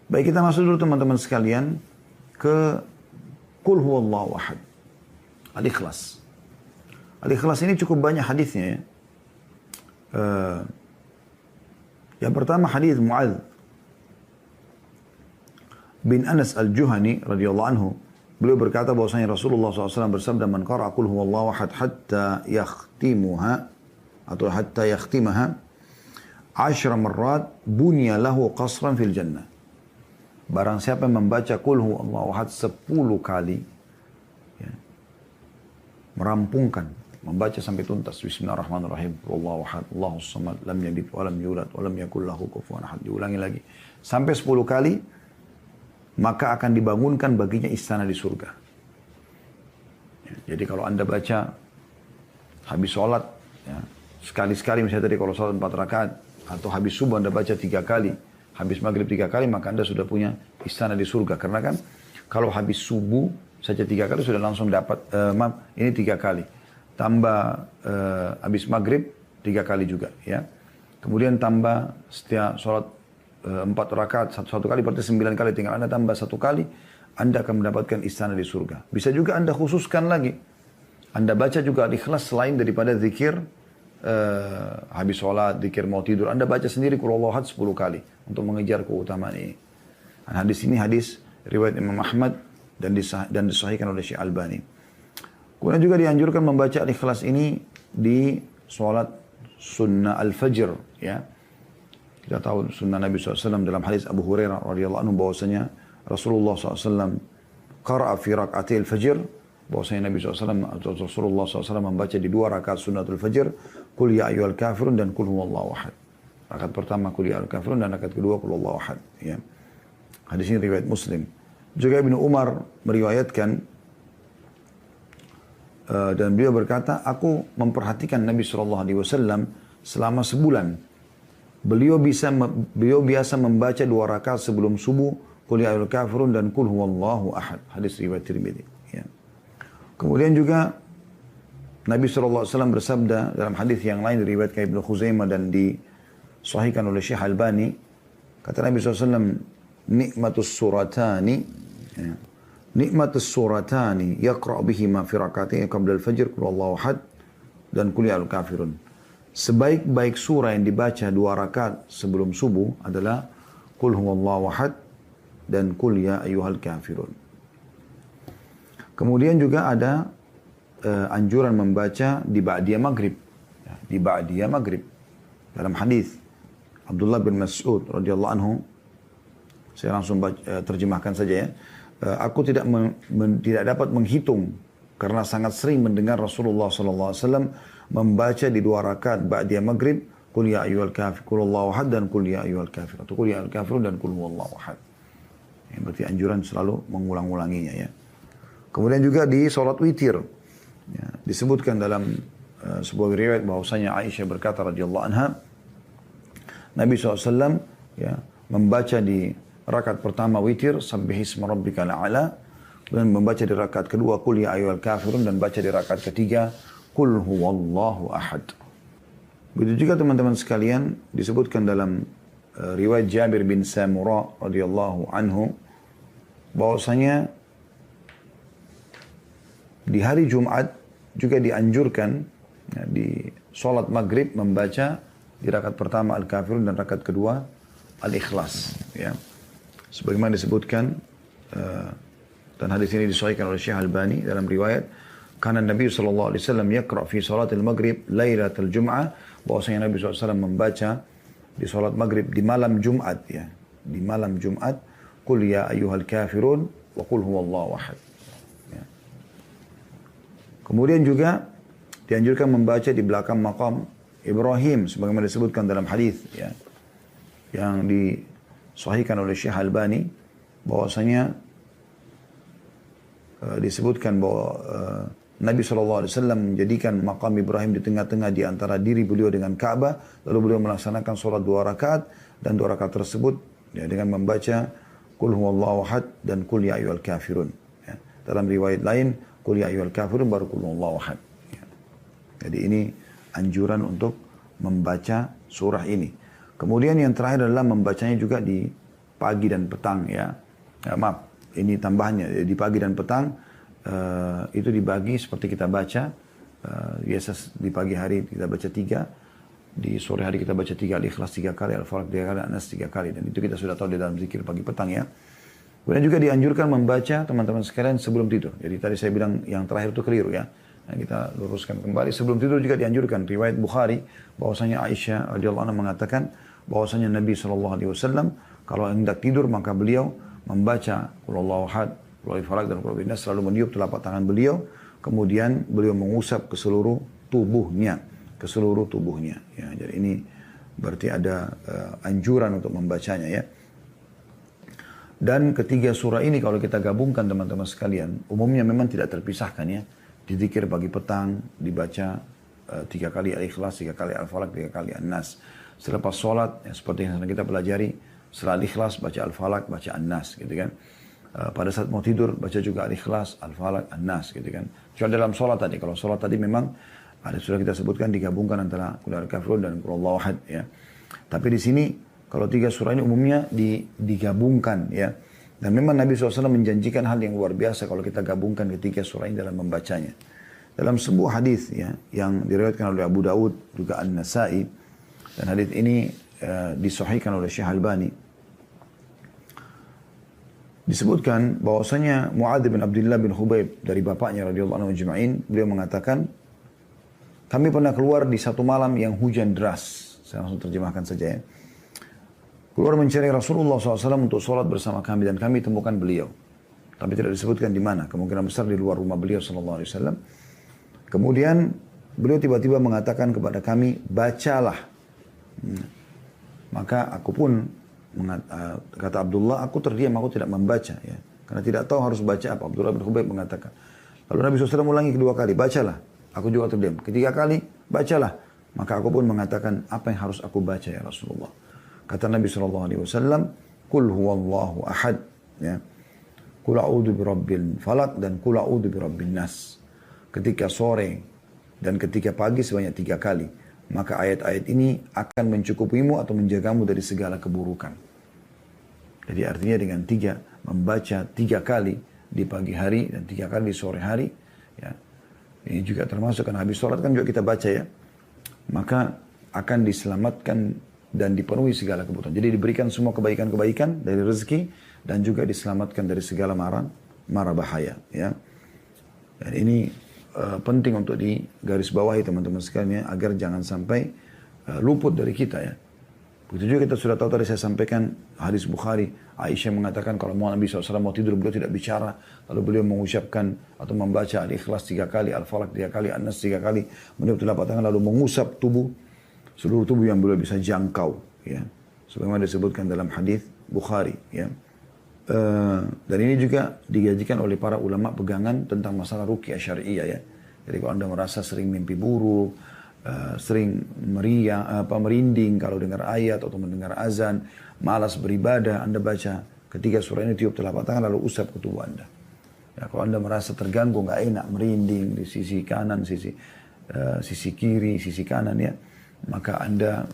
Baik, kita masuk dulu teman-teman sekalian ke Qul huwallahu ahad. Al-Ikhlas. Al-Ikhlas ini cukup banyak hadisnya ya. Yang pertama hadis Mu'adz bin Anas al-Juhani radhiyallahu anhu. Beliau berkata bahwasanya Rasulullah SAW bersabda, "Man qara'a qul huwallahu ahad hatta yakhtimuha atau hatta yakhtimaha 10 marrat bunya lahu qasran fil jannah." Barang siapa yang membaca qul huwallahu ahad 10 kali, ya, merampungkan, membaca sampai tuntas. Bismillahirrahmanirrahim. Wallahu ahad, Allahus samad, lam yalid wa lam yulad wa lam yakul lahu kufuwan ahad. Diulangi lagi sampai 10 kali, maka akan dibangunkan baginya istana di surga. Ya, jadi kalau Anda baca habis sholat, ya, sekali-sekali misalnya tadi kalau sholat 4 rakaat, atau habis subuh Anda baca 3 kali, habis maghrib 3 kali, maka Anda sudah punya istana di surga. Karena kan kalau habis subuh saja 3 kali sudah langsung dapat, ini 3 kali. Tambah habis maghrib 3 kali juga. Ya. Kemudian tambah setiap sholat 4 rakaat, satu kali berarti 9 kali. Tinggal Anda tambah 1 kali, Anda akan mendapatkan istana di surga. Bisa juga Anda khususkan lagi. Anda baca juga Al-Ikhlas selain daripada zikir habis sholat, zikir mau tidur. Anda baca sendiri Qul huwallahu ahad 10 kali untuk mengejar keutamaan ini. Hadis ini hadis riwayat Imam Ahmad dan disahihkan oleh Syekh Albani. Kemudian juga dianjurkan membaca Al-Ikhlas ini di sholat sunnah Al-Fajr. Ya. Kita tahu sunnah Nabi SAW dalam hadis Abu Hurairah radhiyallahu anhu bahwasanya Rasulullah SAW qara'a fi raka'atil fajr, bahwasanya Nabi SAW atau Rasulullah SAW membaca di 2 rakaat sunnatul fajr Qul ya ayyuhal kafirun dan Qul huwallahu ahad. Rakaat pertama Qul ya ayyuhal kafirun dan rakaat kedua Qul huwallahu ahad. Ya. Hadis ini riwayat Muslim. Juga Ibnu Umar meriwayatkan dan beliau berkata, aku memperhatikan Nabi SAW selama sebulan. Beliau biasa membaca 2 rakaat sebelum subuh Qul ya ayyuhal kafirun dan Qul huwallahu ahad. Hadis riwayat Tirmidzi. Ya. Kemudian juga Nabi SAW bersabda dalam hadis yang lain diriwayatkan Ibnu Khuzaimah dan disahihkan oleh Syekh Albani. Kata Nabi SAW, nikmatus suratani, ya, nikmatus suratani yaqra' bihima fi rak'atayn qabla al-fajr Qul huwallahu ahad dan Qul ya ayyuhal kafirun. Sebaik-baik surah yang dibaca 2 rakaat sebelum subuh adalah Qul huwallahu ahad dan Qul ya ayyuhal kafirun. Kemudian juga ada anjuran membaca di ba'diyah maghrib. Ya, di ba'diyah maghrib. Dalam hadis Abdullah bin Mas'ud radhiyallahu anhu, saya langsung terjemahkan saja ya. Aku tidak dapat menghitung karena sangat sering mendengar Rasulullah SAW membaca di 2 rakaat ba'diyah maghrib Qul ya ayyuhal kafir, Qul huwallahu ahad dan Qul ya ayyuhal kafir, atau Qul ya ayyuhal kafirun dan Qul huwallahu ahad. Ya, berarti anjuran selalu mengulang-ulanginya ya. Kemudian juga di sholat witir, ya, disebutkan dalam sebuah riwayat bahwasanya Aisyah berkata radhiyallahu anha, Nabi SAW ya, membaca di rakaat pertama witir Sabbihisma rabbikal a'la, dan membaca di rakaat kedua Qul ya ayyuhal kafirun, dan baca di rakaat ketiga Qul huwallahu ahad. Begitu juga teman-teman sekalian disebutkan dalam riwayat Jabir bin Samurah radhiyallahu anhu bahwasanya di hari Jumat juga dianjurkan ya, di sholat maghrib membaca di rakaat pertama Al-Kafirun dan rakaat kedua Al-Ikhlas. Ya. Sebagaimana disebutkan dan hadis ini disahihkan oleh Syekh Albani dalam riwayat, karena Nabi SAW yaqra' fi salatil maghrib lailatul jum'ah, bahwasanya Nabi SAW membaca di sholat maghrib di malam Jumat ya, di malam Jumat Qul ya ayyuhal kafirun wa Qul huwallahu ahad. Kemudian juga dianjurkan membaca di belakang maqam Ibrahim sebagaimana disebutkan dalam hadis ya, yang disahihkan oleh Syekh Albani bahwasanya disebutkan bahwa Nabi SAW menjadikan maqam Ibrahim di tengah-tengah di antara diri beliau dengan Ka'bah, lalu beliau melaksanakan sholat 2 rakaat, dan 2 rakaat tersebut ya, dengan membaca Qul huwallahu ahad dan Qul ya ayyuhal kafirun. Ya. Dalam riwayat lain Qul ya ayyuhal kafirun baru Qul huwallahu ahad. Ya. Jadi ini anjuran untuk membaca surah ini. Kemudian yang terakhir adalah membacanya juga di pagi dan petang ya. Maaf, ini tambahannya. Di pagi dan petang itu dibagi seperti kita baca. Biasa di pagi hari kita baca 3. Di sore hari kita baca 3 Al-Ikhlas 3 kali, Al-Falaq 3 kali, An-Nas 3 kali. Dan itu kita sudah tahu di dalam zikir pagi petang ya. Kemudian juga dianjurkan membaca teman-teman sekalian sebelum tidur. Jadi tadi saya bilang yang terakhir itu keliru ya. Nah, kita luruskan kembali. Sebelum tidur juga dianjurkan. Riwayat Bukhari bahwasanya Aisyah radhiyallahu anha mengatakan bahwasanya Nabi SAW kalau hendak tidur maka beliau membaca Qul Huwallahu Ahad, Qul Huwallahu Falaq dan Qul Huwallahu Nas, selalu meniup telapak tangan beliau. Kemudian beliau mengusap ke seluruh tubuhnya. Ya, jadi ini berarti ada anjuran untuk membacanya ya. Dan ketiga surah ini kalau kita gabungkan teman-teman sekalian, umumnya memang tidak terpisahkan ya. Dizikir pagi petang, dibaca 3 kali Al-Ikhlas, 3 kali Al-Falaq, 3 kali An-Nas. Selepas sholat, ya, seperti yang kita pelajari, setelah Al-Ikhlas baca Al-Falaq, baca An-Nas gitu kan. Pada saat mau tidur, baca juga Al-Ikhlas, Al-Falaq, An-Nas gitu kan. Kecuali dalam sholat tadi, kalau sholat tadi memang ada sudah kita sebutkan digabungkan antara Qul Huwal Kafirun dan Qul Huwallahu Ahad ya. Tapi di sini kalau 3 surah ini umumnya digabungkan ya. Dan memang Nabi SAW menjanjikan hal yang luar biasa kalau kita gabungkan ketiga surah ini dalam membacanya. Dalam sebuah hadis ya, yang diriwayatkan oleh Abu Daud, juga An-Nasai. Dan hadis ini disahihkan oleh Syekh Albani. Disebutkan bahwasanya Mu'adz bin Abdullah bin Hubaib dari bapaknya radhiyallahu anhu ajma'in, beliau mengatakan, kami pernah keluar di satu malam yang hujan deras. Saya langsung terjemahkan saja ya. Keluar mencari Rasulullah SAW untuk sholat bersama kami dan kami temukan beliau. Tapi tidak disebutkan di mana. Kemungkinan besar di luar rumah beliau SAW. Kemudian beliau tiba-tiba mengatakan kepada kami, bacalah. Maka aku pun, kata Abdullah, aku terdiam, aku tidak membaca. Ya. Karena tidak tahu harus baca apa. Abdullah bin Hubaib mengatakan. Lalu Nabi SAW ulangi kedua kali, bacalah. Aku juga terdiam. Ketiga kali, bacalah. Maka aku pun mengatakan, apa yang harus aku baca ya Rasulullah? Kata Nabi SAW, Qul huwallahu ahad. Ya. Qul a'udhu birabbil falaq dan Qul a'udhu birabbin nas. Ketika sore dan ketika pagi sebanyak 3 kali. Maka ayat-ayat ini akan mencukupimu atau menjagamu dari segala keburukan. Jadi artinya dengan membaca 3 kali di pagi hari dan 3 kali di sore hari. Ya. Ini juga termasuk karena habis sholat kan juga kita baca ya. Maka akan diselamatkan dan dipenuhi segala kebutuhan. Jadi diberikan semua kebaikan-kebaikan dari rezeki dan juga diselamatkan dari segala mara bahaya. Ya. Dan ini penting untuk digarisbawahi teman-teman sekalian ya, agar jangan sampai luput dari kita ya. Begitu juga kita sudah tahu tadi saya sampaikan hadis Bukhari. Aisyah mengatakan kalau Nabi SAW mau tidur beliau tidak bicara. Lalu beliau mengucapkan atau membaca Al-Ikhlas 3 kali, Al-Falaq 3 kali, An-Nas 3 kali. Meniup telapak tangan lalu mengusap seluruh tubuh yang beliau bisa jangkau ya, sebagaimana disebutkan dalam hadis Bukhari ya. Dan ini juga digajikan oleh para ulama pegangan tentang masalah ruqyah syariah ya. Jadi kalau Anda merasa sering mimpi buruk, sering merinding kalau dengar ayat atau mendengar azan, malas beribadah, Anda baca ketiga surah ini, tiup telapak tangan lalu usap ke tubuh Anda. Ya, kalau Anda merasa terganggu, nggak enak, merinding di sisi kanan, sisi kiri, sisi kanan ya, maka Anda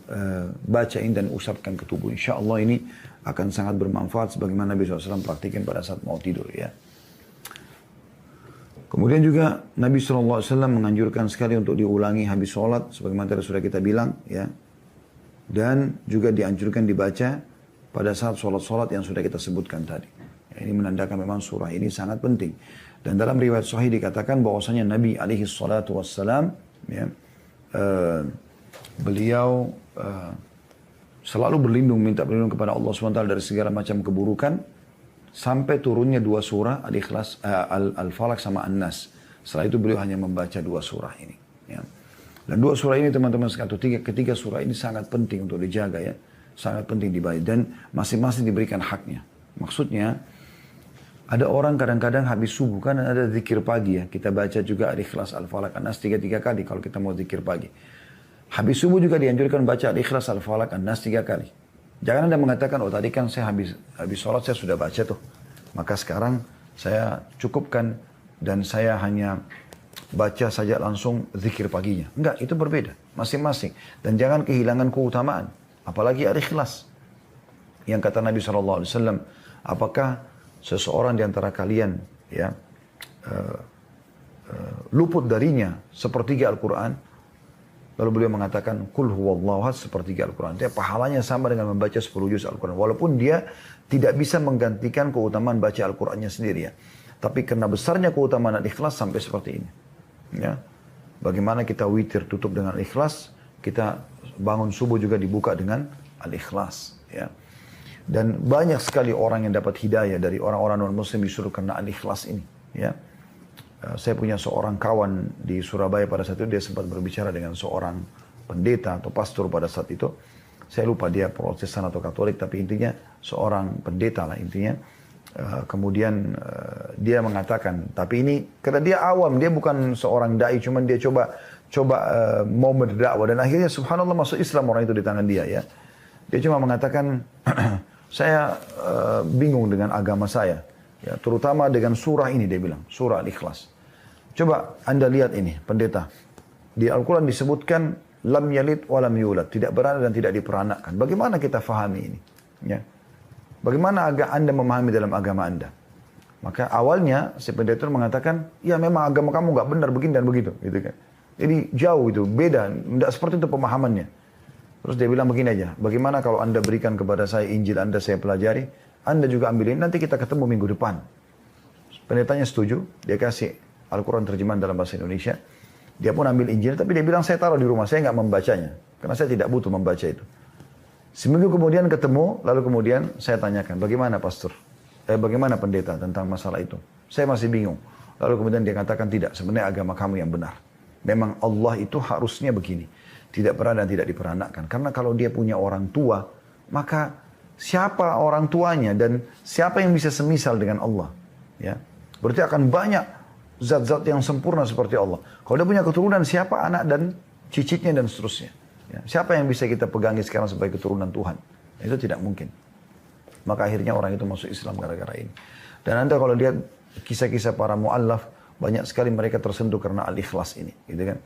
bacain dan usapkan ke tubuh. Insya Allah ini akan sangat bermanfaat sebagaimana Nabi SAW praktikin pada saat mau tidur ya. Kemudian juga Nabi SAW menganjurkan sekali untuk diulangi habis sholat sebagaimana tadi sudah kita bilang ya. Dan juga dianjurkan dibaca pada saat sholat-sholat yang sudah kita sebutkan tadi. Ya, ini menandakan memang surah ini sangat penting. Dan dalam riwayat sahih dikatakan bahwasanya Nabi SAW ya, beliau selalu minta berlindung kepada Allah SWT dari segala macam keburukan sampai turunnya 2 surah Al-Ikhlas, Al-Falaq sama An-Nas. Setelah itu beliau hanya membaca 2 surah ini. Ya. Dan 2 surah ini teman-teman sekalian, ketiga surah ini sangat penting untuk dijaga ya, sangat penting dibaca dan masing-masing diberikan haknya. Maksudnya ada orang kadang-kadang habis subuh kan ada zikir pagi ya, kita baca juga Al-Ikhlas, Al-Falaq, An-Nas 3 kali kalau kita mau zikir pagi. Habis subuh juga dianjurkan baca Al-Ikhlas, Al-Falaq, An-Nas 3 kali. Jangan Anda mengatakan, oh tadi kan saya habis sholat saya sudah baca tuh. Maka sekarang saya cukupkan dan saya hanya baca saja langsung zikir paginya. Enggak, itu berbeda. Masing-masing. Dan jangan kehilangan keutamaan. Apalagi Al-Ikhlas. Yang kata Nabi SAW, apakah seseorang di antara kalian ya luput darinya sepertiga Al-Quran? Lalu beliau mengatakan, Qul huwallahu ahad, sepertiga Al-Quran. Dia pahalanya sama dengan membaca 10 juz Al-Quran. Walaupun dia tidak bisa menggantikan keutamaan baca Al-Qurannya sendiri ya. Tapi karena besarnya keutamaan Al-Ikhlas sampai seperti ini. Ya. Bagaimana kita witir tutup dengan Al-Ikhlas, kita bangun subuh juga dibuka dengan Al-Ikhlas. Ya. Dan banyak sekali orang yang dapat hidayah dari orang-orang non-muslim disuruh karena Al-Ikhlas ini. Ya. Saya punya seorang kawan di Surabaya pada saat itu, dia sempat berbicara dengan seorang pendeta atau pastor pada saat itu. Saya lupa dia Protestan atau Katolik, tapi intinya seorang pendeta lah intinya. Kemudian dia mengatakan, tapi ini karena dia awam, dia bukan seorang dai, cuman dia coba mau berdakwah, dan akhirnya subhanallah masuk Islam orang itu di tangan dia ya. Dia cuma mengatakan, saya bingung dengan agama saya, ya, terutama dengan surah ini, dia bilang, surah Al-Ikhlas. Coba Anda lihat ini, pendeta. Di Al-Quran disebutkan, lam yalid wa lam yulad, tidak beranak dan tidak diperanakkan. Bagaimana kita fahami ini? Ya. Bagaimana Anda memahami dalam agama Anda? Maka awalnya si pendeta mengatakan, ya memang agama kamu nggak benar begini dan begitu, gitu kan. Jadi jauh itu, beda, tidak seperti itu pemahamannya. Terus dia bilang begini aja, bagaimana kalau Anda berikan kepada saya Injil Anda, saya pelajari, Anda juga ambilin, nanti kita ketemu minggu depan. Pendetanya setuju, dia kasih Al-Quran terjemahan dalam bahasa Indonesia. Dia pun ambil Injil, tapi dia bilang saya taruh di rumah, saya nggak membacanya. Karena saya tidak butuh membaca itu. Seminggu kemudian ketemu, lalu kemudian saya tanyakan, bagaimana pastor? Bagaimana pendeta tentang masalah itu? Saya masih bingung. Lalu kemudian dia katakan, tidak, sebenarnya agama kamu yang benar. Memang Allah itu harusnya begini. Tidak pernah dan tidak diperanakkan. Karena kalau dia punya orang tua, maka siapa orang tuanya dan siapa yang bisa semisal dengan Allah? Ya, berarti akan banyak zat-zat yang sempurna seperti Allah. Kalau dia punya keturunan, siapa anak dan cicitnya dan seterusnya? Ya, siapa yang bisa kita pegangi sekarang sebagai keturunan Tuhan? Itu tidak mungkin. Maka akhirnya orang itu masuk Islam gara-gara ini. Dan Anda kalau lihat kisah-kisah para mu'allaf, banyak sekali mereka tersentuh karena Al-Ikhlas ini. Gitu kan?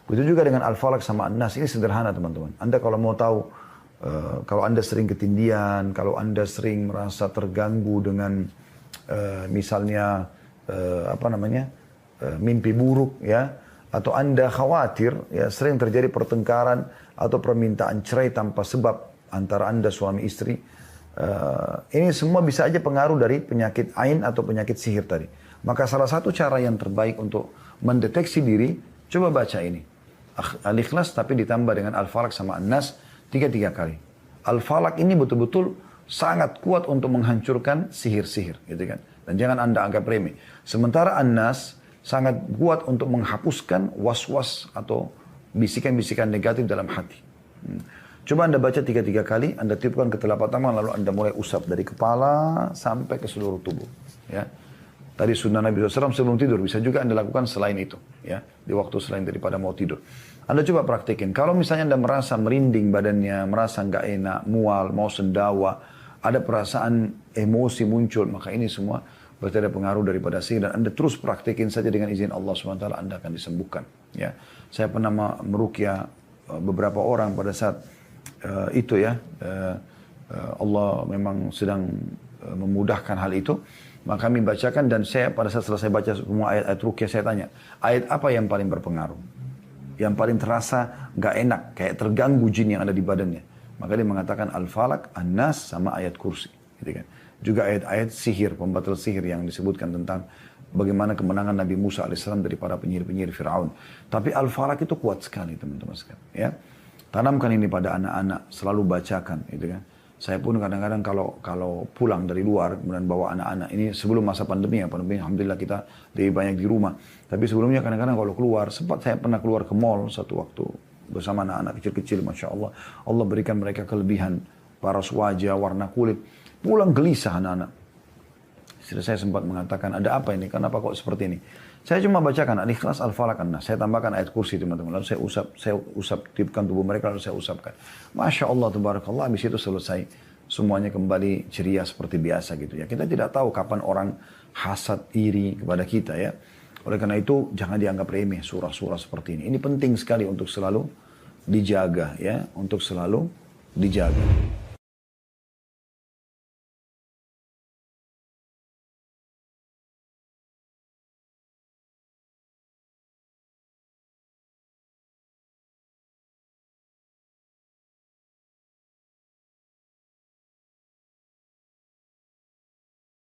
Begitu juga dengan Al-Falaq sama An-Nas. Ini sederhana teman-teman. Anda kalau mau tahu, kalau Anda sering ketindian, kalau Anda sering merasa terganggu dengan misalnya mimpi buruk ya, atau Anda khawatir ya, sering terjadi pertengkaran atau permintaan cerai tanpa sebab antara Anda suami istri, ini semua bisa aja pengaruh dari penyakit ain atau penyakit sihir tadi. Maka salah satu cara yang terbaik untuk mendeteksi diri, coba baca ini Al-Ikhlas tapi ditambah dengan Al-Falaq sama An-Nas 3 kali. Al-Falaq ini betul-betul sangat kuat untuk menghancurkan sihir-sihir gitu kan. Dan jangan Anda anggap remeh. Sementara An-Nas sangat kuat untuk menghapuskan was-was atau bisikan-bisikan negatif dalam hati. Coba Anda baca 3 kali, Anda tiupkan ke telapak tangan, lalu Anda mulai usap dari kepala sampai ke seluruh tubuh. Ya. Tadi sunnah Nabi SAW sebelum tidur, bisa juga Anda lakukan selain itu. Ya. Di waktu selain daripada mau tidur. Anda coba praktekin. Kalau misalnya Anda merasa merinding badannya, merasa nggak enak, mual, mau sendawa, ada perasaan emosi muncul, maka ini semua berarti ada pengaruh daripada sihir, dan Anda terus praktekin saja dengan izin Allah SWT, Anda akan disembuhkan. Ya, saya pernah meruqyah beberapa orang pada saat itu ya, Allah memang sedang memudahkan hal itu, maka kami bacakan, dan saya pada saat selesai baca semua ayat-ayat ruqyah, saya tanya, ayat apa yang paling berpengaruh? Yang paling terasa gak enak, kayak terganggu jin yang ada di badannya. Maka dia mengatakan Al-Falaq, An-Nas, sama ayat kursi. Gitu kan. Juga ayat-ayat sihir, pembatal sihir yang disebutkan tentang bagaimana kemenangan Nabi Musa AS dari para penyihir-penyihir Fir'aun. Tapi Al-Falaq itu kuat sekali teman-teman sekalian. Ya. Tanamkan ini pada anak-anak, selalu bacakan. Gitu kan. Saya pun kadang-kadang kalau pulang dari luar, kemudian bawa anak-anak, ini sebelum masa pandemi ya, pandemi alhamdulillah kita lebih banyak di rumah. Tapi sebelumnya kadang-kadang kalau keluar, sempat saya pernah keluar ke mall satu waktu, bersama anak-anak kecil-kecil, Masya Allah. Allah berikan mereka kelebihan, paras wajah, warna kulit. Pulang gelisah anak-anak. Istri saya sempat mengatakan, ada apa ini? Kenapa kok seperti ini? Saya cuma bacakan Al-Ikhlas, Al-Falaq, An-Nas. Saya tambahkan ayat kursi teman-teman. Lalu saya usap, tiupkan tubuh mereka, lalu saya usapkan. Masya Allah, tabarakallah, habis itu selesai. Semuanya kembali ceria seperti biasa gitu ya. Kita tidak tahu kapan orang hasad, iri kepada kita ya. Oleh karena itu, jangan dianggap remeh surah-surah seperti ini. Ini penting sekali untuk selalu dijaga ya. Untuk selalu dijaga.